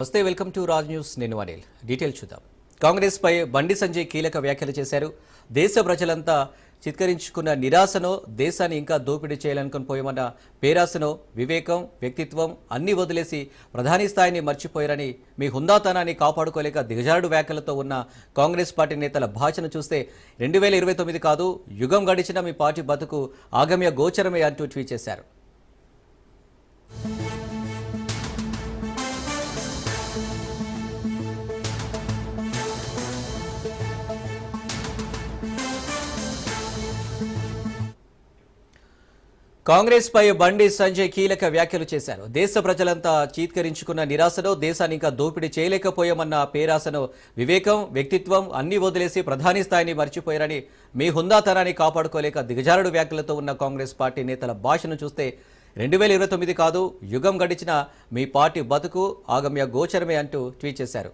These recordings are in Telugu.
నమస్తే, వెల్కమ్ టు రాజ్ న్యూస్. నేను అనిల్. డీటెయిల్ చూద్దాం. కాంగ్రెస్ పై బండి సంజయ్ కీలక వ్యాఖ్యలు చేశారు. దేశ ప్రజలంతా చిత్కరించుకున్న నిరాశనో, దేశాన్ని ఇంకా దోపిడీ చేయాలనుకుని పోయమన్న పేరాసనో, వివేకం, వ్యక్తిత్వం అన్నీ వదిలేసి ప్రధాని స్థాయిని మర్చిపోయారని, మీ హుందాతనాన్ని కాపాడుకోలేక దిగజారుడు వ్యాఖ్యలతో ఉన్న కాంగ్రెస్ పార్టీ నేతల భాషను చూస్తే 2029 కాదు, యుగం గడిచిన మీ పార్టీ బతుకు ఆగమ్య గోచరమే అంటూ ట్వీట్ చేశారు. కాంగ్రెస్ పై బండి సంజయ్ కీలక వ్యాఖ్యలు చేశారు. దేశ ప్రజలంతా చీత్కరించుకున్న నిరాశలో, దేశాన్ని ఇంకా దోపిడీ చేయలేకపోయామన్న పేరాసను, వివేకం, వ్యక్తిత్వం అన్నీ వదిలేసి ప్రధాని స్థాయిని మర్చిపోయారని, మీ హుందాతనాన్ని కాపాడుకోలేక దిగజారుడు వ్యాఖ్యలతో ఉన్న కాంగ్రెస్ పార్టీ నేతల భాషను చూస్తే 2029 కాదు, యుగం గడిచిన మీ పార్టీ బతుకు ఆగమ్య గోచరమే అంటూ ట్వీట్ చేశారు.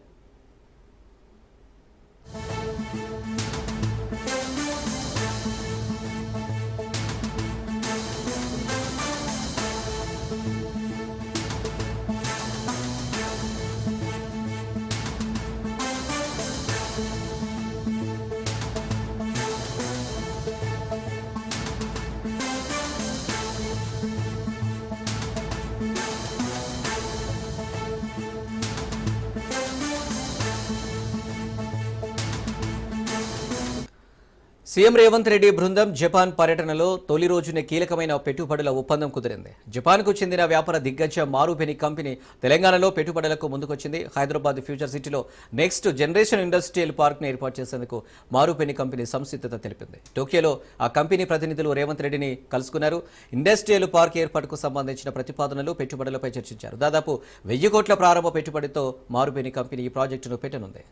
సీఎం రేవంత్ రెడ్డి బృందం జపాన్ పర్యటనలో తొలి రోజునే కీలకమైన పెట్టుబడుల ఒప్పందం కుదిరింది. జపాన్కు చెందిన వ్యాపార దిగ్గజ మారుపెని కంపెనీ తెలంగాణలో పెట్టుబడులకు ముందుకొచ్చింది. హైదరాబాద్ ఫ్యూచర్ సిటీలో నెక్స్ట్ జనరేషన్ ఇండస్ట్రియల్ పార్క్ను ఏర్పాటు చేసేందుకు మారుపెని కంపెనీ సంసిద్ధత తెలిపింది. టోక్యోలో ఆ కంపెనీ ప్రతినిధులు రేవంత్ రెడ్డిని కలుసుకున్నారు. ఇండస్ట్రియల్ పార్క్ ఏర్పాటుకు సంబంధించిన ప్రతిపాదనలు, పెట్టుబడులపై చర్చించారు. దాదాపు 1000 కోట్ల ప్రారంభ పెట్టుబడితో మారుపెని కంపెనీ ఈ ప్రాజెక్టును పెట్టనుంది.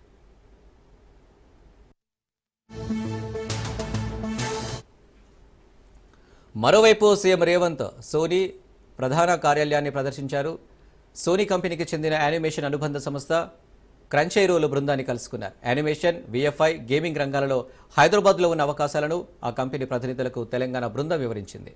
మరోవైపు సీఎం రేవంత్ సోనీ ప్రధాన కార్యాలయాన్ని ప్రదర్శించారు. సోనీ కంపెనీకి చెందిన యానిమేషన్ అనుబంధ సంస్థ క్రంచైరోల్ బృందాన్ని కలుసుకున్నారు. యానిమేషన్, విఎఫ్ఐ, గేమింగ్ రంగాలలో హైదరాబాద్లో ఉన్న అవకాశాలను ఆ కంపెనీ ప్రతినిధులకు తెలంగాణ బృందం వివరించింది.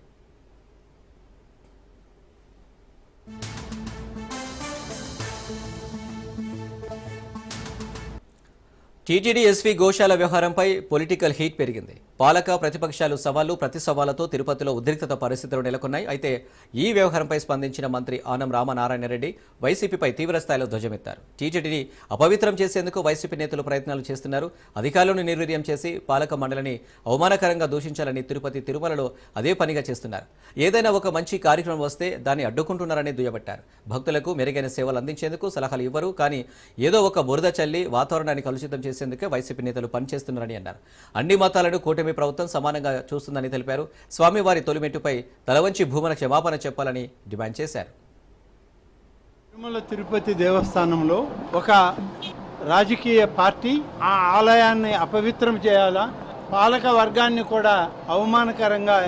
టీటీడీ ఎస్వీ గోశాల వ్యవహారంపై పొలిటికల్ హీట్ పెరిగింది. పాలక ప్రతిపక్షాలు సవాళ్లు ప్రతి సవాళ్లతో తిరుపతిలో ఉద్రిక్తత పరిస్థితులు నెలకొన్నాయి. అయితే ఈ వ్యవహారంపై స్పందించిన మంత్రి ఆనం రామనారాయణ రెడ్డి వైసీపీపై తీవ్రస్థాయిలో ధ్వజమెత్తారు. టీటీడీని అపవిత్రం చేసేందుకు వైసీపీ నేతలు ప్రయత్నాలు చేస్తున్నారు. అధికారులను నిర్వీర్యం చేసి పాలక మండలిని అవమానకరంగా దూషించాలని తిరుపతి, తిరుమలలో అదే పనిగా చేస్తున్నారు. ఏదైనా ఒక మంచి కార్యక్రమం వస్తే దాన్ని అడ్డుకుంటున్నారని దుయ్యబట్టారు. భక్తులకు మెరుగైన సేవలు అందించేందుకు సలహాలు ఇవ్వరు, కానీ ఏదో ఒక బురద చల్లి వాతావరణాన్ని కలుషితం చేసేందుకే వైసీపీ నేతలు పనిచేస్తున్నారని అన్నారు. అన్ని మతాలను కూటమి ప్రభుత్వం సమానంగా చూస్తుందని తెలిపారు. స్వామివారి తొలిమెట్టుపై తలవంచి భూమన క్షమాపణ చెప్పాలని డిమాండ్ చేశారు. తిరుమల తిరుపతి దేవస్థానంలో ఒక రాజకీయ పార్టీ ఆ ఆలయాన్ని అపవిత్రం చేయాలా, పాలక వర్గాన్ని కూడా అవమానకరంగా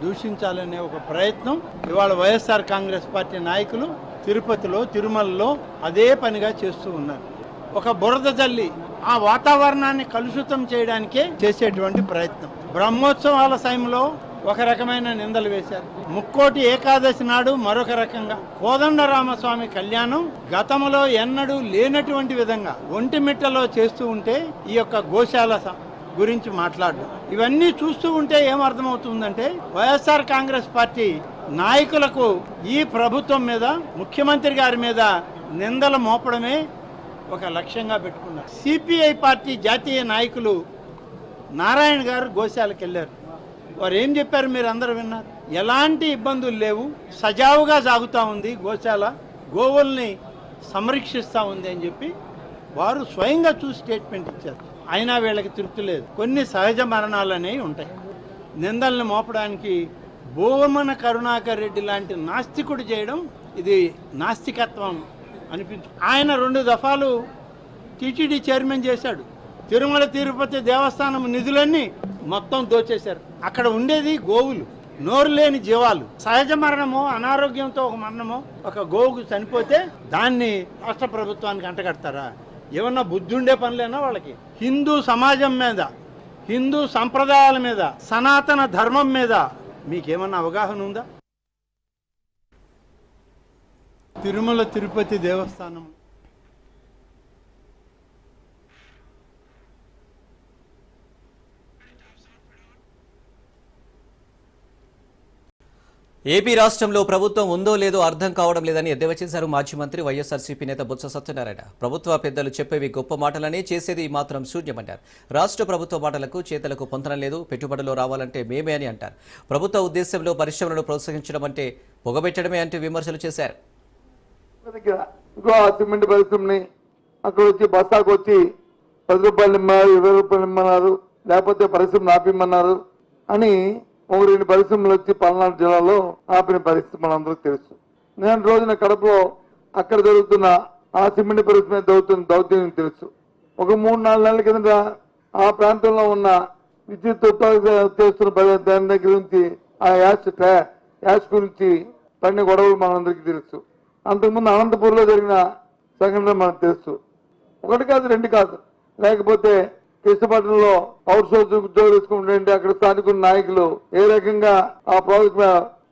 దూషించాలనే ఒక ప్రయత్నం ఇవాళ వైఎస్ఆర్ కాంగ్రెస్ పార్టీ నాయకులు తిరుపతిలో, తిరుమలలో అదే పనిగా చేస్తూ ఉన్నారు. ఒక బురద జల్లి ఆ వాతావరణాన్ని కలుషితం చేయడానికే చేసేటువంటి ప్రయత్నం. బ్రహ్మోత్సవాల సమయంలో ఒక రకమైన నిందలు వేశారు. ముక్కోటి ఏకాదశి నాడు మరొక రకంగా, కోదండరామస్వామి కళ్యాణం గతంలో ఎన్నడూ లేనటువంటి విధంగా ఒంటిమిట్టలో చేస్తూ ఉంటే ఈ యొక్క గోశాల గురించి మాట్లాడడం, ఇవన్నీ చూస్తూ ఉంటే ఏమర్థమవుతుందంటే వైఎస్ఆర్ కాంగ్రెస్ పార్టీ నాయకులకు ఈ ప్రభుత్వం మీద, ముఖ్యమంత్రి గారి మీద నిందలు మోపడమే ఒక లక్ష్యంగా పెట్టుకున్నారు. సిపిఐ పార్టీ జాతీయ నాయకులు నారాయణ గారు గోశాలకు వెళ్ళారు. వారు ఏం చెప్పారు మీరు అందరూ విన్నారు. ఎలాంటి ఇబ్బందులు లేవు, సజావుగా సాగుతూ ఉంది గోశాల, గోవుల్ని సంరక్షిస్తూ ఉంది అని చెప్పి వారు స్వయంగా చూసి స్టేట్మెంట్ ఇచ్చారు. అయినా వీళ్ళకి తృప్తి లేదు. కొన్ని సహజ మరణాలు అనేవి ఉంటాయి. నిందల్ని మోపడానికి భూమన కరుణాకర్ రెడ్డి లాంటి నాస్తికుడు చేయడం ఇది నాస్తికత్వం అనిపించు. ఆయన 2 దఫాలు టీటీడీ చైర్మన్ చేశాడు. తిరుమల తిరుపతి దేవస్థానం నిధులన్నీ మొత్తం దోచేశారు. అక్కడ ఉండేది గోవులు, నోరు లేని జీవాలు. సహజ మరణమో, అనారోగ్యంతో ఒక మరణమో, ఒక గోవుకు చనిపోతే దాన్ని రాష్ట్ర ప్రభుత్వానికి అంటగడతారా? ఏమన్నా బుద్ధి ఉండే పనులేనా వాళ్ళకి? హిందూ సమాజం మీద, హిందూ సంప్రదాయాల మీద, సనాతన ధర్మం మీద మీకేమన్నా అవగాహన ఉందా? తిరుమల తిరుపతి దేవస్థానం ఏపీ రాష్ట్రంలో ప్రభుత్వం ఉందో లేదో అర్థం కావడం లేదని ఎద్దేవా చేశారు మాజీ మంత్రి వైఎస్ఆర్సీపీ నేత బొత్స సత్యనారాయణ. ప్రభుత్వ పెద్దలు చెప్పేవి గొప్ప మాటలనే, చేసేది మాత్రం శూన్యమన్నారు. రాష్ట్ర ప్రభుత్వ మాటలకు చేతలకు పొంతనం లేదు, పెట్టుబడులు రావాలంటే మేమే అని అంటారు. ప్రభుత్వ ఉద్దేశంలో పరిశ్రమలను ప్రోత్సహించడం అంటే పొగబెట్టడమే అంటూ విమర్శలు చేశారు. సిమెంట్ పరిశ్రమని అక్కడ వచ్చి బస్తాకు వచ్చి 10 రూపాయలు ఇమ్మన్నారు, 20 రూపాయలు ఇమ్మన్నారు, లేకపోతే పరిశ్రమ ఆపిమ్మన్నారు అని 2 పరిశ్రమలు వచ్చి పల్నాడు జిల్లాలో ఆపిన పరిస్థితి మనందరికీ తెలుసు. నేను రోజున కడపలో అక్కడ జరుగుతున్న ఆ సిమెంట్ పరిశ్రమ జరుగుతున్న దౌర్జన్యం తెలుసు. ఒక 3-4 నెలల కిందట ఆ ప్రాంతంలో ఉన్న విద్యుత్ చేస్తున్న దాని దగ్గర నుంచి ఆ యాష్ గురించి పడిన గొడవలు మనందరికీ తెలుసు. అంతకుముందు అనంతపూర్లో జరిగిన సంఘటన మనకు తెలుసు. 1 కాదు 2 కాదు, లేకపోతే కృష్ణపట్నంలో అవుట్ సోర్స్ ఉద్యోగులు తీసుకుంటుంటే అక్కడ స్థానిక నాయకులు ఏ రకంగా ఆ ప్రాజెక్ట్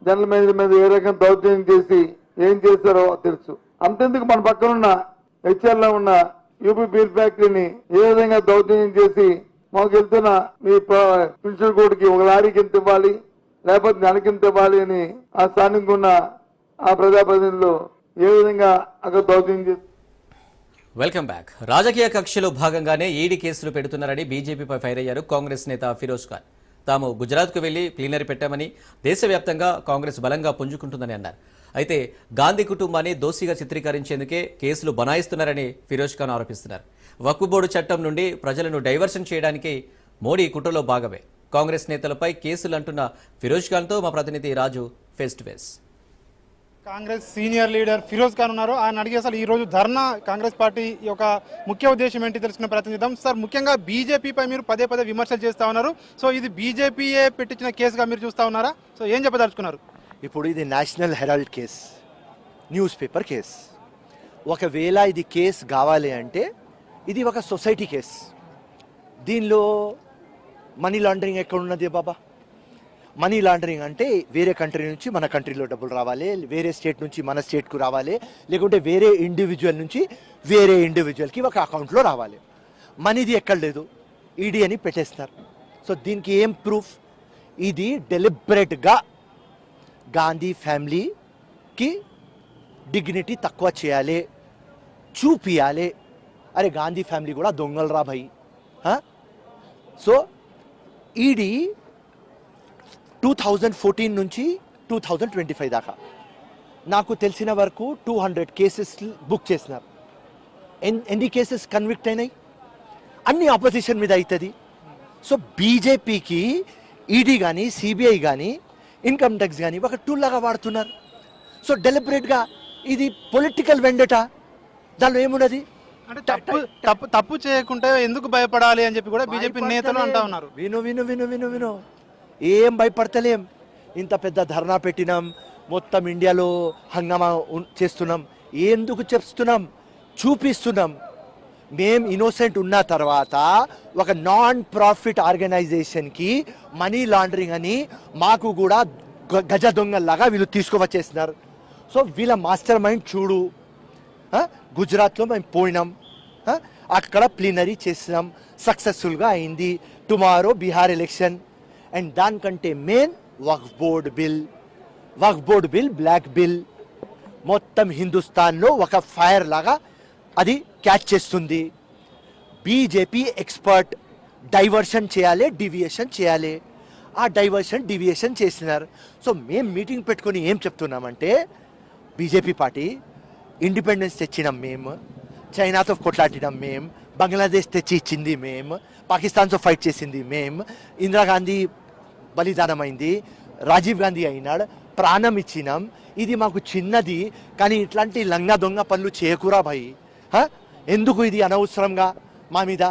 జనరల్ మేనేజర్ మీద ఏ రకంగా దౌర్జన్యం చేసి ఏం చేశారో తెలుసు. అంతెందుకు మన పక్కన ఉన్న హెచ్ఆర్ లో ఉన్న యూపీ బీర్ ఫ్యాక్టరీని ఏ విధంగా దౌర్జన్యం చేసి మాకు వెళ్తున్న మీ పెన్షన్ కోడ్కి 1 లారీకి ఎంత ఇవ్వాలి, లేకపోతే నెలకి ఎంత ఇవ్వాలి అని ఆ స్థానిక ఉన్న ఆ ప్రజాప్రతినిధులు ఏ విధంగా అక్కడ దౌర్జన్యం చేస్తారు. Welcome back. రాజకీయ కక్షలో భాగంగానే ఈడీ కేసులు పెడుతున్నారని బీజేపీపై ఫైర్ అయ్యారు కాంగ్రెస్ నేత ఫిరోజ్ ఖాన్. తాము గుజరాత్కు వెళ్లి ప్లీనరీ పెట్టామని, దేశవ్యాప్తంగా కాంగ్రెస్ బలంగా పుంజుకుంటుందని అన్నారు. అయితే గాంధీ కుటుంబాన్ని దోషిగా చిత్రీకరించేందుకే కేసులు బనాయిస్తున్నారని ఫిరోజ్ ఖాన్ ఆరోపిస్తున్నారు. వక్ఫ్ బోర్డు చట్టం నుండి ప్రజలను డైవర్షన్ చేయడానికి మోడీ కుట్రలో భాగమే కాంగ్రెస్ నేతలపై కేసులు అంటున్న ఫిరోజ్ ఖాన్తో మా ప్రతినిధి Raju face to face. Congress senior leader Firoz Khan ఉన్నారు. ఆయన అడిగి అసలు ఈ రోజు ధర్నా కాంగ్రెస్ పార్టీ యొక్క ముఖ్య ఉద్దేశం ఏంటి తెలుసుకునే ప్రయత్నిద్దాం. సార్, ముఖ్యంగా బీజేపీపై మీరు పదే విమర్శలు చేస్తా ఉన్నారు. సో ఇది బీజేపీయే పెట్టించిన కేసుగా మీరు చూస్తా ఉన్నారా? సో ఏం చెప్పదలుచుకున్నారు? ఇప్పుడు ఇది National Herald case, news paper case. ఒకవేళ ఇది కేసు కావాలి అంటే ఇది ఒక సొసైటీ కేస్. దీనిలో మనీ లాండరింగ్ ఎక్కడ ఉన్నది బాబా? మనీ లాండరింగ్ అంటే వేరే కంట్రీ నుంచి మన కంట్రీలో డబ్బులు రావాలి, వేరే స్టేట్ నుంచి మన స్టేట్కు రావాలి, లేకుంటే వేరే ఇండివిజువల్ నుంచి వేరే ఇండివిజువల్కి ఒక అకౌంట్లో రావాలి. మనీది ఎక్కడ లేదు, ఈడీ అని పెట్టేస్తున్నారు. సో దీనికి ఏం ప్రూఫ్? ఇది డెలిబరేట్గా గాంధీ ఫ్యామిలీకి డిగ్నిటీ తక్కువ చేయాలి, చూపియాలి. అరే గాంధీ ఫ్యామిలీ కూడా దొంగలు రా భయ్. సో ఈడీ 2014 నుంచి 2025 దాకా నాకు తెలిసిన వరకు 200 కేసెస్ బుక్ చేసినారు. ఎన్ని కేసెస్ కన్విక్ట్ అయినాయి? అన్ని ఆపోజిషన్ మీద అవుతుంది. సో బీజేపీకి ఈడీ కానీ సిబిఐ కానీ ఇన్కమ్ ట్యాక్స్ కానీ ఒక టూల్ లాగా వాడుతున్నారు. సో డెలిబరేట్గా ఇది పొలిటికల్ వెండటా. దానిలో ఏమున్నది? అంటే తప్పు చేయకుంటే ఎందుకు భయపడాలి అని చెప్పి కూడా బీజేపీ నేతలు అంటా ఉన్నారు. విను విను విను విను విను ఏం భయపడతలేం. ఇంత పెద్ద ధర్నా పెట్టినాం, మొత్తం ఇండియాలో హంగామా చేస్తున్నాం. ఎందుకు చెప్తున్నాం? చూపిస్తున్నాం. మేం ఇన్నోసెంట్ ఉన్న తర్వాత ఒక నాన్ ప్రాఫిట్ ఆర్గనైజేషన్కి మనీ లాండరింగ్ అని మాకు కూడా గజ దొంగల్లాగా వీళ్ళు తీసుకువచ్చేస్తున్నారు. సో వీళ్ళ మాస్టర్ మైండ్ చూడు. గుజరాత్లో మేము పోయినాం, అక్కడ ప్లీనరీ చేసినాం, సక్సెస్ఫుల్గా అయింది. Tomorrow Bihar election. అండ్ దానికంటే మెయిన్ వక్ఫ్ బోర్డ్ బిల్ బ్లాక్ బిల్ మొత్తం హిందుస్థాన్లో ఒక ఫైర్ లాగా అది క్యాచ్ చేస్తుంది. బీజేపీ ఎక్స్పర్ట్ డైవర్షన్ చేయాలి, డివియేషన్ చేయాలి. ఆ డివియేషన్ చేసినారు. సో మేము మీటింగ్ పెట్టుకొని ఏం చెప్తున్నామంటే బీజేపీ పార్టీ ఇండిపెండెన్స్ తెచ్చినాం మేము, చైనాతో కొట్లాడినాం మేము, బంగ్లాదేశ్ తెచ్చి ఇచ్చింది మేము, పాకిస్తాన్తో ఫైట్ చేసింది మేము, ఇందిరాగాంధీ బలిదానమైంది, రాజీవ్ గాంధీ అయినాడు, ప్రాణం ఇచ్చినాం. ఇది మాకు చిన్నది, కానీ ఇట్లాంటి లంగా దొంగ పనులు చేయకురా భయ్. ఎందుకు ఇది అనవసరంగా మా మీద?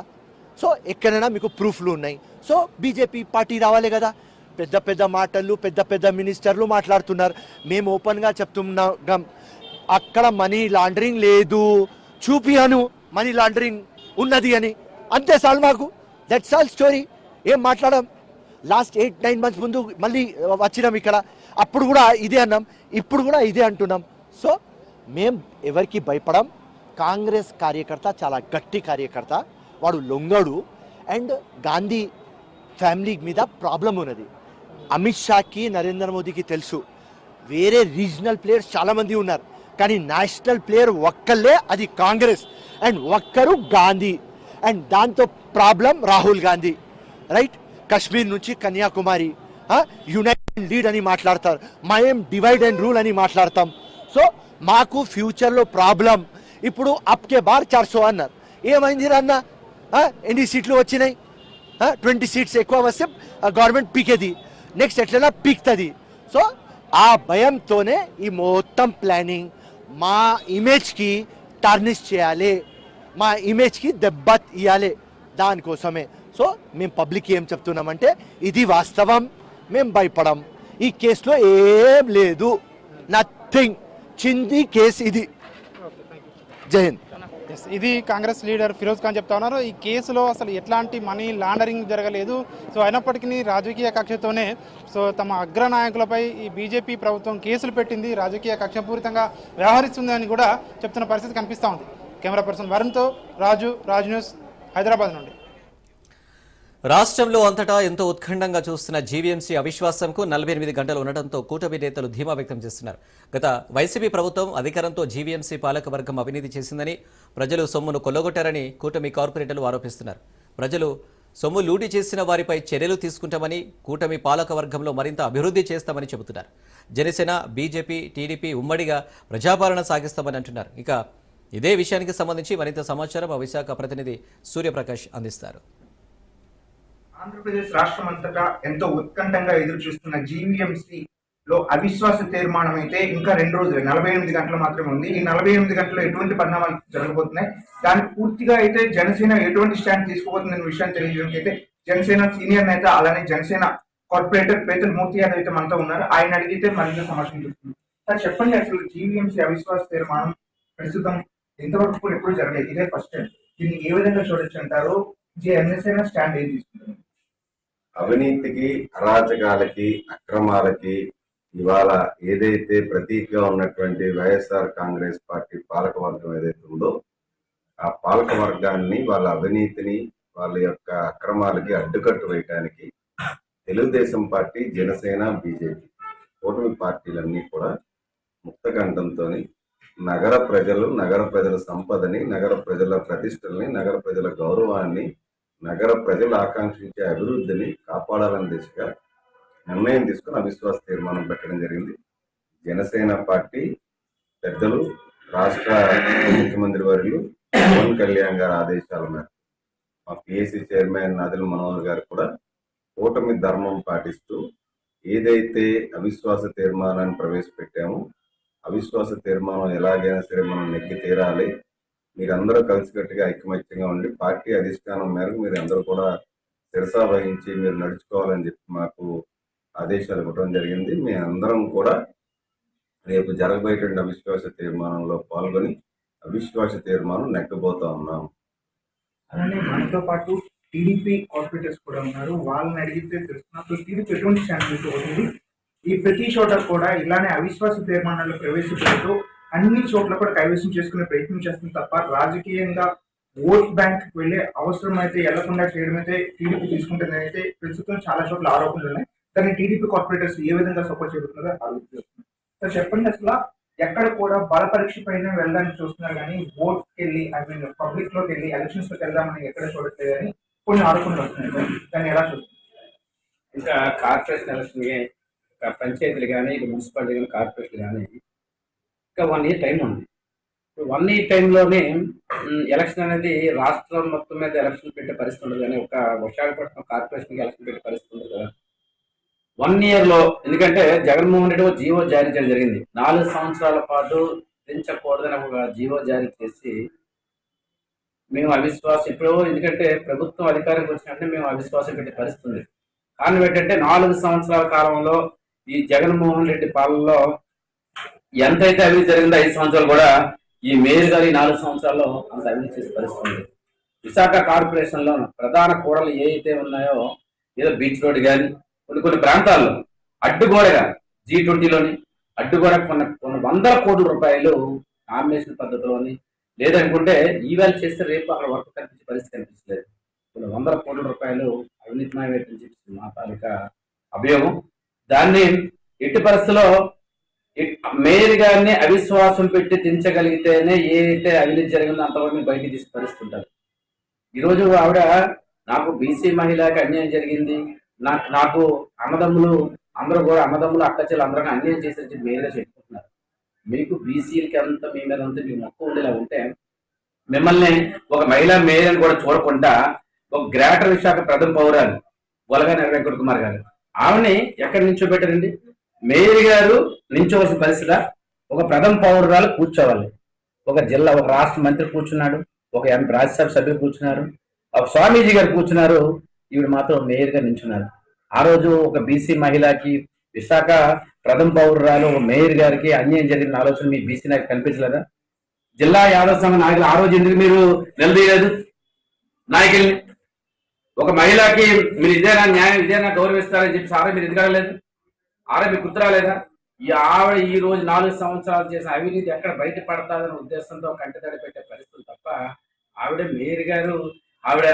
సో ఎక్కడైనా మీకు ప్రూఫ్లు ఉన్నాయి. సో బీజేపీ పార్టీ రావాలి కదా. పెద్ద మాటలు పెద్ద మినిస్టర్లు మాట్లాడుతున్నారు. మేము ఓపెన్గా చెప్తున్నాం, అక్కడ మనీ లాండరింగ్ లేదు, చూపియాను మనీ లాండరింగ్ ఉన్నది అని. అంతే చాలు మాకు. That's all story. ఏం మాట్లాడాం? లాస్ట్ 8-9 months ముందు మళ్ళీ వచ్చినాం ఇక్కడ, అప్పుడు కూడా ఇదే అన్నాం, ఇప్పుడు కూడా ఇదే అంటున్నాం. సో మేం ఎవరికి భయపడం. కాంగ్రెస్ కార్యకర్త చాలా గట్టి కార్యకర్త, వాడు లొంగడు. అండ్ గాంధీ ఫ్యామిలీ మీద ప్రాబ్లం ఉన్నది. అమిత్ షాకి నరేంద్ర మోదీకి తెలుసు వేరే రీజనల్ ప్లేయర్స్ చాలామంది ఉన్నారు, కానీ నేషనల్ ప్లేయర్ ఒక్కళ్ళే, అది కాంగ్రెస్, అండ్ ఒక్కరు గాంధీ. అండ్ దాంతో ప్రాబ్లం రాహుల్ గాంధీ, రైట్? కశ్మీర్ నుంచి కన్యాకుమారి యునైటెడ్ లీడ్ అని మాట్లాడతారు, మేము డివైడ్ అండ్ రూల్ అని మాట్లాడతాం. సో మాకు ఫ్యూచర్లో ప్రాబ్లం. ఇప్పుడు అప్కే బార్ 400 అన్నారు, ఏమైంది అన్న? ఎన్ని సీట్లు వచ్చినాయి? 20 సీట్స్ ఎక్కువ వస్తే గవర్నమెంట్ పీకేది, నెక్స్ట్ ఎట్లైనా పీక్తుంది. సో ఆ భయంతోనే ఈ మొత్తం ప్లానింగ్. మా ఇమేజ్కి టార్నిష్ చేయాలి, మా ఇమేజ్కి దెబ్బ ఇవ్వాలి, దానికోసమే. సో మేము పబ్లిక్ ఏం చెప్తున్నామంటే ఇది వాస్తవం, మేము భయపడం. ఈ కేసులో ఏం లేదు, నథింగ్, చింది కేసు ఇది. జై హింద్. Yes, ఇది కాంగ్రెస్ లీడర్ ఫిరోజ్ ఖాన్ చెప్తా ఉన్నారు. ఈ కేసులో అసలు ఎట్లాంటి మనీ లాండరింగ్ జరగలేదు. సో అయినప్పటికీ రాజకీయ కక్షతోనే సో తమ అగ్రనాయకులపై ఈ బీజేపీ ప్రభుత్వం కేసులు పెట్టింది, రాజకీయ కక్షపూరితంగా వ్యవహరిస్తుందని కూడా చెప్తున్న పరిస్థితి కనిపిస్తూ ఉంది. కెమెరా పర్సన్ వరుణ్తో రాజ్ న్యూస్, హైదరాబాద్ నుండి. రాష్ట్రంలో అంతటా ఎంతో ఉత్కంఠంగా చూస్తున్న జీవీఎంసీ అవిశ్వాసంకు 48 గంటలు ఉండడంతో కూటమి నేతలు ధీమా వ్యక్తం చేస్తున్నారు. గత వైసీపీ ప్రభుత్వం అధికారంతో జీవీఎంసీ పాలకవర్గం అవినీతి చేసిందని, ప్రజలు సొమ్మును కొల్లగొట్టారని కూటమి కార్పొరేటర్లు ఆరోపిస్తున్నారు. ప్రజలు సొమ్ము లూటీ చేసిన వారిపై చర్యలు తీసుకుంటామని, కూటమి పాలకవర్గంలో మరింత అభివృద్ధి చేస్తామని చెబుతున్నారు. జనసేన, బీజేపీ, టీడీపీ ఉమ్మడిగా ప్రజాపాలన సాగిస్తామని అంటున్నారు. ఇక ఇదే విషయానికి సంబంధించి మరింత సమాచారం మా విశాఖ ప్రతినిధి సూర్యప్రకాష్ అందిస్తారు. ఆంధ్రప్రదేశ్ రాష్ట్రం అంతటా ఎంతో ఉత్కంఠంగా ఎదురు చూస్తున్న జీవీఎంసీ లో అవిశ్వాస తీర్మానం అయితే ఇంకా 2 రోజులు 48 గంటలు మాత్రమే ఉంది. ఈ 48 గంటల్లో ఎటువంటి పరిణామాలు జరగబోతున్నాయి, దానికి పూర్తిగా అయితే జనసేన ఎటువంటి స్టాండ్ తీసుకోబోతుందనే విషయాన్ని తెలియజేయడానికి అయితే జనసేన సీనియర్ నేత అలానే జనసేన కార్పొరేటర్ పేతుల మూర్తి గారు అయితే మనతో ఉన్నారు. ఆయన అడిగితే మరింత సమాచారం చూస్తుంది. సార్ చెప్పండి, అసలు జీవీఎంసీ అవిశ్వాస తీర్మానం ప్రస్తుతం ఇంతవరకు కూడా ఎప్పుడు జరగలేదు, ఇదే ఫస్ట్ టైం. దీన్ని ఏ విధంగా చూడొచ్చు అంటారు? జనసేన స్టాండ్ ఏం తీసుకుంటారు? అవినీతికి, అరాచకాలకి, అక్రమాలకి ఇవాళ ఏదైతే ప్రతీకగా ఉన్నటువంటి వైఎస్ఆర్ కాంగ్రెస్ పార్టీ పాలకవర్గం ఏదైతే ఉందో ఆ పాలక వర్గాన్ని, వాళ్ళ అవినీతిని, వాళ్ళ యొక్క అక్రమాలకి అడ్డుకట్టు వేయటానికి తెలుగుదేశం పార్టీ, జనసేన, బీజేపీ కూటమి పార్టీలన్నీ కూడా ముక్తకంఠంతో నగర ప్రజల సంపదని, నగర ప్రజల ప్రతిష్టల్ని, నగర ప్రజల గౌరవాన్ని, నగర ప్రజలు ఆకాంక్షించే అభివృద్ధిని కాపాడాలని దిశగా నిర్ణయం తీసుకుని అవిశ్వాస తీర్మానం పెట్టడం జరిగింది. జనసేన పార్టీ పెద్దలు, రాష్ట్ర ముఖ్యమంత్రి వర్యులు పవన్ కళ్యాణ్ గారి ఆదేశాల మేరకు మా పిఎస్సి చైర్మన్ నాదెళ్ల మనోహర్ గారు కూడా కూటమి ధర్మం పాటిస్తూ ఏదైతే అవిశ్వాస తీర్మానాన్ని ప్రవేశపెట్టామో అవిశ్వాస తీర్మానం ఎలాగైనా సరే మనం నెగ్గి తీరాలి, మీరందరూ కలిసికట్టుగా ఐకమత్యంగా ఉండి పార్టీ అధిష్టానం మేరకు మీరు అందరూ కూడా శిరసా వహించి మీరు నడుచుకోవాలని చెప్పి మాకు ఆదేశాలు ఇవ్వడం జరిగింది. మీ అందరం కూడా రేపు జరగబోయేటువంటి అవిశ్వాస తీర్మానంలో పాల్గొని అవిశ్వాస తీర్మానం నెగ్గబోతా ఉన్నాం. అలానే మనతో పాటు టీడీపీ కార్పొరేటర్స్ కూడా ఉన్నారు. వాళ్ళని అడిగితే తెలుస్తున్నప్పుడు టీడీపీ ఎటువంటి స్టాండ్ తీసుకోబోతుంది, ఈ ప్రతి చోట కూడా ఇలానే అవిశ్వాస తీర్మానాలు ప్రవేశపెడుతూ అన్ని చోట్ల కూడా కైవసం చేసుకునే ప్రయత్నం చేస్తుంది తప్ప రాజకీయంగా ఓట్ బ్యాంక్ వెళ్ళే అవసరం అయితే వెళ్లకుండా చేయడం అయితే టీడీపీ తీసుకుంటుందని అయితే ప్రస్తుతం చాలా చోట్ల ఆరోపణలు ఉన్నాయి. కానీ టీడీపీ కార్పొరేటర్స్ ఏ విధంగా సపోర్ట్ చేయబోతున్నారో ఆలోచిస్తున్నారు. సో చెప్పండి, అసలు ఎక్కడ కూడా బల పరీక్ష పైన వెళ్ళడానికి చూస్తున్నారు కానీ ఓట్కి వెళ్ళి పబ్లిక్ లోకి వెళ్ళి ఎలక్షన్స్ లోకి వెళ్దామని ఎక్కడ చూడట్లేదు అని కొన్ని ఆరోపణలు వస్తున్నాయి. దాన్ని ఎలా చూస్తున్నారు? ఇంకా కార్పొరేషన్ ఎలక్షన్ పంచాయతీలు కానీ, మున్సిపాలిటీ కానీ, కార్పొరేషన్ కానీ ఇంకా 1 year టైం ఉంది. 1 year టైంలోనే ఎలక్షన్ అనేది రాష్ట్రం మొత్తం మీద ఎలక్షన్ పెట్టే పరిస్థితి ఉండదు, కానీ ఒక విశాఖపట్నం కార్పొరేషన్కి ఎలక్షన్ పెట్టే పరిస్థితి ఉండదు కదా 1 year లో. ఎందుకంటే జగన్మోహన్ రెడ్డి ఒక జీవో జారీ చేయడం జరిగింది, 4 సంవత్సరాల పాటు పెంచకూడదని ఒక జీవో జారీ చేసి మేము అవిశ్వాసం ఇప్పుడు, ఎందుకంటే ప్రభుత్వం అధికారంకి వచ్చినట్టే మేము అవిశ్వాసం పెట్టే పరిస్థితి ఉంది. కారణం ఏంటంటే 4 సంవత్సరాల కాలంలో ఈ జగన్మోహన్ రెడ్డి పాలనలో ఎంతైతే అవినీతి జరిగిందో 5 సంవత్సరాలు కూడా ఈ మేయర్ గారు 4 సంవత్సరాల్లో అంత అవినీతి చేసే పరిస్థితి ఉంది. విశాఖ కార్పొరేషన్ లో ప్రధాన కూడలు ఏ అయితే ఉన్నాయో, ఏదో బీచ్ రోడ్ కానీ కొన్ని ప్రాంతాల్లో అడ్డుగోడగా G20లోని అడ్డుగోడ కొన్ని 100 కోట్ల రూపాయలు నామినేషన్ పద్ధతిలోని, లేదనుకుంటే ఈవేళ చేస్తే రేపు అక్కడ వర్క్ కనిపించే పరిస్థితి కనిపించలేదు. కొన్ని 100 కోట్ల రూపాయలు అవినీతిమయం చెప్పి మా తాలూకా అభియోగం. దాన్ని ఎట్టి పరిస్థితుల్లో మేయర్ గారిని అవిశ్వాసం పెట్టి దించగలిగితేనే ఏదైతే అవినీతి జరిగిందో అంతవరకు మీరు బయటికి తీసి పరిస్తుంటారు. ఈరోజు ఆవిడ నాకు బీసీ మహిళకి అన్యాయం జరిగింది, నాకు అన్నదమ్ములు అందరూ కూడా అన్నదమ్ములు అక్కచెల్లు అందరూ అన్యాయం చేసి మేయర్గా చెప్పుకుంటున్నారు. మీకు బీసీలకి అంతా మీ మీద అంతా మీకు మొక్క ఉండేలా ఉంటే మిమ్మల్ని ఒక మహిళా మేయర్ అని కూడా చూడకుండా ఒక గ్రేటర్ విశాఖ ప్రథమ పౌరాలు బొలగా వెంకట కుమార్ గారు ఆవిడని ఎక్కడి నుంచో పెట్టారండి. మేయర్ గారు నించోవలసిన పరిస్థితి ఒక ప్రథమ పౌరురాలు కూర్చోవాలి. ఒక జిల్లా ఒక రాష్ట్ర మంత్రి కూర్చున్నాడు, ఒక రాజ్యసభ సభ్యులు కూర్చున్నారు, ఒక స్వామీజీ గారు కూర్చున్నారు, ఈవిడ మాత్రం మేయర్ గా నించున్నారు. ఆ రోజు ఒక బీసీ మహిళకి విశాఖ ప్రథమ పౌరురాలు ఒక మేయర్ గారికి అన్యాయం జరిగిన ఆలోచన మీ బీసీ నాకు కనిపించలేదా? జిల్లా యాదవ సంఘ నాయకులు ఆ రోజు ఎందుకు మీరు నిలదీయలేదు నాయకుల్ని? ఒక మహిళకి మీరు ఇదేనా న్యాయం, ఇదేనా గౌరవిస్తారని చెప్పి సారా మీరు ఎందుకు అడగలేదు? ఆరా మీకు గుర్తురాలేదా? ఈ ఆవిడ ఈ రోజు 4 సంవత్సరాలు చేసిన అవినీతి ఎక్కడ బయటపడతాదనే ఉద్దేశంతో కంటతడి పెట్టే పరిస్థితులు తప్ప ఆవిడ మేయర్ గారు ఆవిడ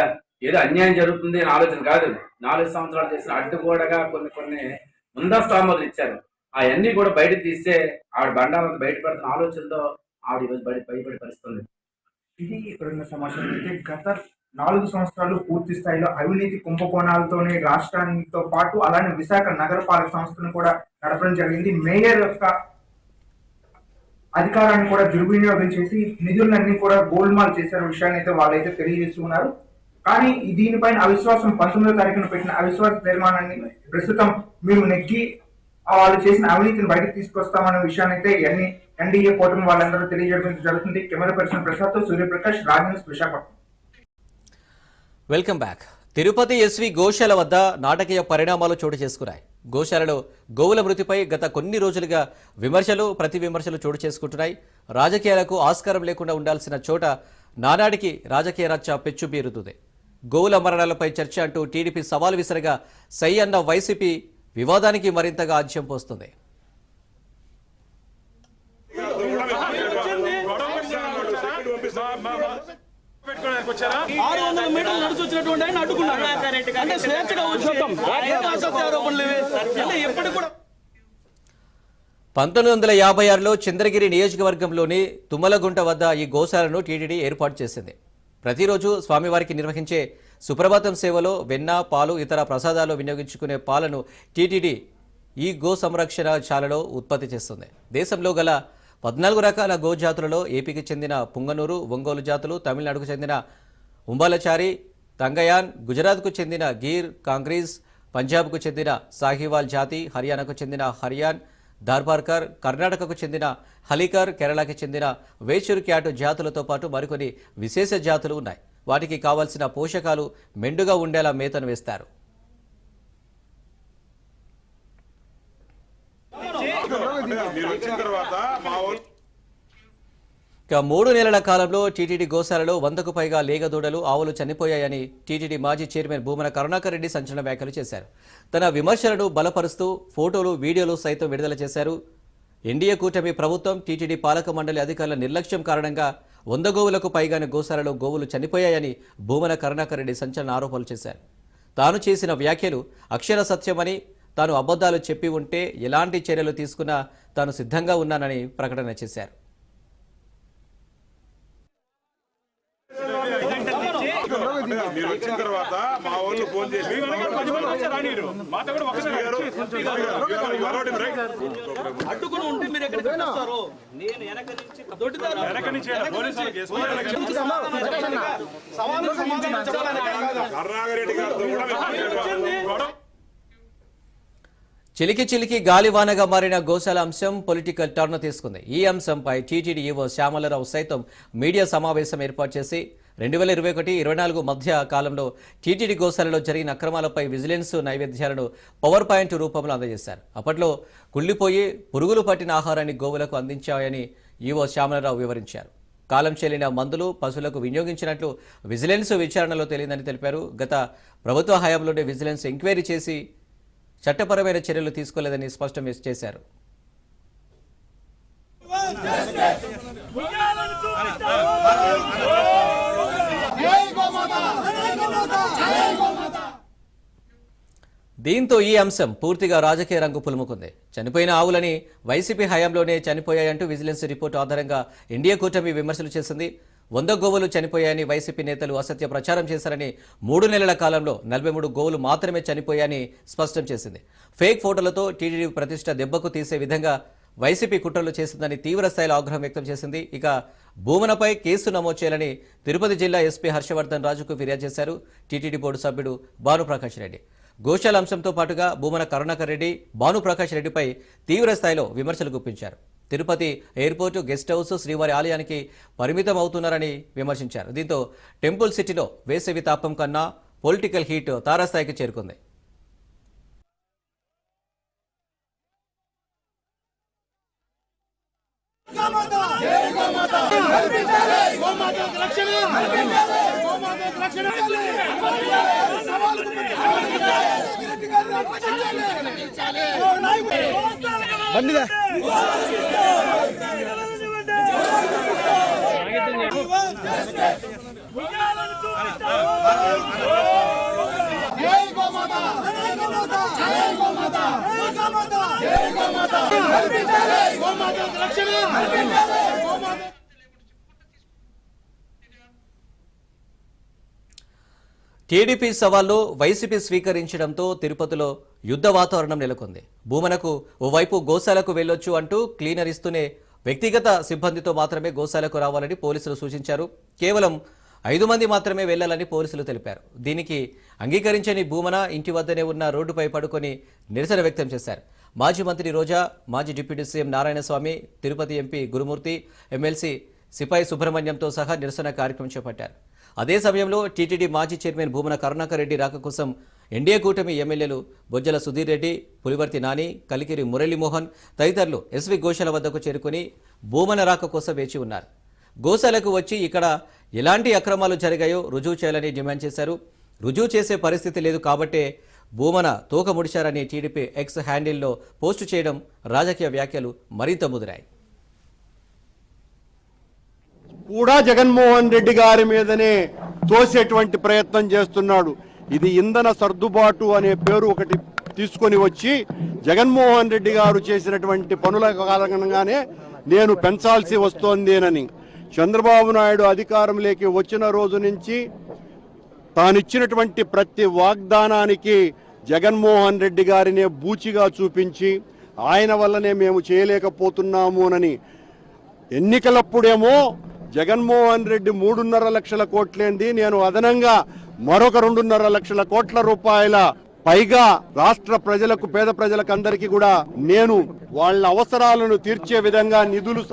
ఏదో అన్యాయం జరుగుతుంది అని ఆలోచన కాదు. 4 సంవత్సరాలు చేసిన అడ్డుగోడగా కొన్ని ముందస్తు ఆమోదం ఇచ్చారు. అవన్నీ కూడా బయట తీస్తే ఆవిడ బండారం బయటపడుతున్న ఆలోచనతో ఆవిడ ఈరోజు భయపడి పరిస్థితుంది. ఇది ఇక్కడున్న సమాచారం అయితే గత 4 సంవత్సరాలు పూర్తి స్థాయిలో అవినీతి కుంభకోణాలతోనే రాష్ట్రానితో పాటు అలానే విశాఖ నగరపాలక సంస్థను కూడా నడపడం జరిగింది. మేయర్ యొక్క అధికారాన్ని కూడా దుర్వినియోగం చేసి నిధులన్నీ కూడా గోల్మాల్ చేశారు విషయాన్ని అయితే వాళ్ళైతే తెలియజేస్తున్నారు. కానీ దీనిపైన అవిశ్వాసం 19వ తారీఖున పెట్టిన అవిశ్వాస తీర్మానాన్ని ప్రస్తుతం మేము నెగ్గి వాళ్ళు చేసిన అవినీతిని బయటకు తీసుకొస్తామనే విషయాన్ని అయితే ఎన్డీఏ కూటమి వాళ్ళందరూ తెలియజేయడం జరుగుతుంది. కెమెరా పర్సన్ ప్రసాద్తో Suryaprakash, Raj news, Visakhapatnam. Welcome back. Tirupati SV గోశాల వద్ద నాటకీయ పరిణామాలు చోటు చేసుకున్నాయి. గోశాలలో గోవుల మృతిపై గత కొన్ని రోజులుగా విమర్శలు ప్రతి విమర్శలు చోటు చేసుకుంటున్నాయి. రాజకీయాలకు ఆస్కారం లేకుండా ఉండాల్సిన చోట నానాడికి రాజకీయ రచ్చ పెచ్చుబీరుతుంది. గోవుల మరణాలపై చర్చ అంటూ టీడీపీ సవాల్ విసరగా సై అన్న వైసీపీ వివాదానికి మరింతగా ఆజ్యం పోస్తుంది. పంతొమ్మిది 1956లో చంద్రగిరి నియోజకవర్గంలోని తుమ్మలగుంట వద్ద ఈ గోశాలను టీటీడీ ఏర్పాటు చేసింది. ప్రతిరోజు స్వామివారికి నిర్వహించే సుప్రభాతం సేవలో వెన్న, పాలు, ఇతర ప్రసాదాలు వినియోగించుకునే పాలను టీటీడీ ఈ గో సంరక్షణశాలలో ఉత్పత్తి చేస్తుంది. దేశంలో గల 14 రకాల గో జాతులలో ఏపీకి చెందిన పుంగనూరు, ఒంగోలు జాతులు, తమిళనాడుకు చెందిన ఉంబాలచారి, తంగయాన్, గుజరాత్కు చెందిన గీర్ కాంగ్రీజ్, పంజాబ్కు చెందిన సాహివాల్ జాతి, హర్యానాకు చెందిన హర్యాన్, దార్బార్కర్, కర్ణాటకకు చెందిన హలీకర్, కేరళకి చెందిన వేచూర్ క్యాట్ జాతులతో పాటు మరికొన్ని విశేష జాతులు ఉన్నాయి. వాటికి కావాల్సిన పోషకాలు మెండుగా ఉండేలా మేతను వేస్తారు. ఇక 3 నెలల కాలంలో టీటీడీ గోశాలలో 100కు పైగా లేగదూడలు, ఆవులు చనిపోయాయని టీటీడీ మాజీ చైర్మన్ భూమన కరుణాకర్ రెడ్డి సంచలన వ్యాఖ్యలు చేశారు. తన విమర్శలను బలపరుస్తూ ఫోటోలు, వీడియోలు సైతం విడుదల చేశారు. ఎన్డీఏ కూటమి ప్రభుత్వం, టీటీడీ పాలక మండలి అధికారుల నిర్లక్ష్యం కారణంగా 100 గోవులకు పైగానే గోశాలలో గోవులు చనిపోయాయని భూమన కరుణాకర్ రెడ్డి సంచలన ఆరోపణలు చేశారు. తాను చేసిన వ్యాఖ్యలు అక్షర సత్యమని, తాను అబద్ధాలు చెప్పి ఉంటే ఎలాంటి చర్యలు తీసుకున్నా తాను సిద్ధంగా ఉన్నానని ప్రకటన చేశారు. మీరు వచ్చిన తర్వాత మా వాళ్ళు ఫోన్ చేసి అడ్డుకుని ఉంటే మీరు ఎక్కడ తీసుకొస్తారు? నేను వెనక నుంచి కరుణాకరెడ్డి గారితో కూడా చిలికి చిలికి గాలివానగా మారిన గోశాల అంశం పొలిటికల్ టర్న్ తీసుకుంది. ఈ అంశంపై టీటీడీ ఈవో శ్యామలరావు సైతం మీడియా సమావేశం ఏర్పాటు చేసి 2021-24 మధ్య కాలంలో టీటీడీ గోశాలలో జరిగిన అక్రమాలపై విజిలెన్స్ నైవేద్యాలను పవర్ పాయింట్ రూపంలో అందజేశారు. అప్పట్లో కుళ్ళిపోయి పురుగులు పట్టిన ఆహారాన్ని గోవులకు అందించాయని ఈవో శ్యామలరావు వివరించారు. కాలం చెల్లిన మందులు పశువులకు వినియోగించినట్లు విజిలెన్స్ విచారణలో తేలిందని తెలిపారు. గత ప్రభుత్వ హయాంలోనే విజిలెన్స్ ఎంక్వైరీ చేసి చట్టపరమైన చర్యలు తీసుకోలేదని స్పష్టం చేశారు. దీంతో ఈ అంశం పూర్తిగా రాజకీయ రంగు పులుముకుంది. చనిపోయిన ఆవులని వైసీపీ హయాంలోనే చనిపోయాయంటూ విజిలెన్స్ రిపోర్టు ఆధారంగా ఇండియా కూటమి విమర్శలు చేసింది. 100 గోవులు చనిపోయాయని వైసీపీ నేతలు అసత్య ప్రచారం చేశారని, 3 నెలల కాలంలో 43 గోవులు మాత్రమే చనిపోయాయని స్పష్టం చేసింది. ఫేక్ ఫోటోలతో టీడీపీ ప్రతిష్ట దెబ్బకు తీసే విధంగా వైసీపీ కుట్రలు చేసిందని తీవ్ర స్థాయిలో ఆగ్రహం వ్యక్తం చేసింది. ఇక భూమనపై కేసు నమోదు చేయాలని తిరుపతి జిల్లా ఎస్పీ హర్షవర్ధన్ రాజుకు ఫిర్యాదు చేశారు టీటీడీ బోర్డు సభ్యుడు భానుప్రకాష్ రెడ్డి. గోశాల అంశంతో పాటుగా భూమన కరుణాకర్ రెడ్డి, భానుప్రకాష్ రెడ్డిపై తీవ్ర స్థాయిలో విమర్శలు గుప్పించారు. తిరుపతి ఎయిర్పోర్టు, గెస్ట్ హౌస్, శ్రీవారి ఆలయానికి పరిమితం అవుతున్నారని విమర్శించారు. దీంతో టెంపుల్ సిటీలో వేసవి తాపం కన్నా పొలిటికల్ హీట్ తారాస్థాయికి చేరుకుంది. టీడీపీ సవాల్లో వైసీపీ స్వీకరించడంతో తిరుపతిలో యుద్ధ వాతావరణం నెలకొంది. భూమనకు ఓవైపు గోశాలకు వెళ్లొచ్చు అంటూ క్లీనర్ ఇస్తూనే వ్యక్తిగత సిబ్బందితో మాత్రమే గోశాలకు రావాలని పోలీసులు సూచించారు. కేవలం 5 మంది మాత్రమే వెళ్లాలని పోలీసులు తెలిపారు. దీనికి అంగీకరించని భూమన ఇంటి వద్దనే ఉన్న రోడ్డుపై పడుకొని నిరసన వ్యక్తం చేశారు. మాజీ మంత్రి రోజా, మాజీ deputy CM Narayanaswamy, Tirupati MP Gurumurthy, MLC Sipai సుబ్రహ్మణ్యంతో సహా నిరసన కార్యక్రమం చేపట్టారు. అదే సమయంలో టీటీడీ మాజీ చైర్మన్ భూమన కరుణాకర్ రెడ్డి రాక కోసం ఎన్డీఏ కూటమి ఎమ్మెల్యేలు బొజ్జల సుధీర్ రెడ్డి, పులివర్తి నాని, కలికిరి మురళీమోహన్ తదితరులు ఎస్వి గోశాల వద్దకు చేరుకుని భూమన రాక కోసం వేచి ఉన్నారు. గోశాలకు వచ్చి ఇక్కడ ఎలాంటి అక్రమాలు జరిగాయో రుజువు చేయాలని డిమాండ్ చేశారు. రుజువు చేసే పరిస్థితి లేదు కాబట్టే భూమన తోక ముడిచారని టీడీపీ ఎక్స్ హ్యాండిల్లో పోస్టు చేయడం రాజకీయ వ్యాఖ్యలు మరింత ముదిరాయి. కూడా జగన్మోహన్ రెడ్డి గారి మీదనే తోసేటువంటి ప్రయత్నం చేస్తున్నాడు. ఇది ఇంధన సర్దుబాటు అనే పేరు ఒకటి తీసుకొని వచ్చి జగన్మోహన్ రెడ్డి గారు చేసినటువంటి పనుల కారణంగానే నేను పెంచాల్సి వస్తోందేనని, చంద్రబాబు నాయుడు అధికారంలోకి వచ్చిన రోజు నుంచి తానిచ్చినటువంటి ప్రతి వాగ్దానానికి జగన్మోహన్ రెడ్డి గారినే బూచిగా చూపించి ఆయన వల్లనే మేము చేయలేకపోతున్నామోనని, ఎన్నికలప్పుడేమో జగన్మోహన్ రెడ్డి 3.5 లక్షల కోట్లేంది, నేను అదనంగా మరొక 2.5 లక్షల కోట్ల రూపాయల పైగా రాష్ట్ర ప్రజలకు, పేద ప్రజలకు అందరికీ కూడా నేను వాళ్ళ అవసరాలను తీర్చే విధంగా నిధులు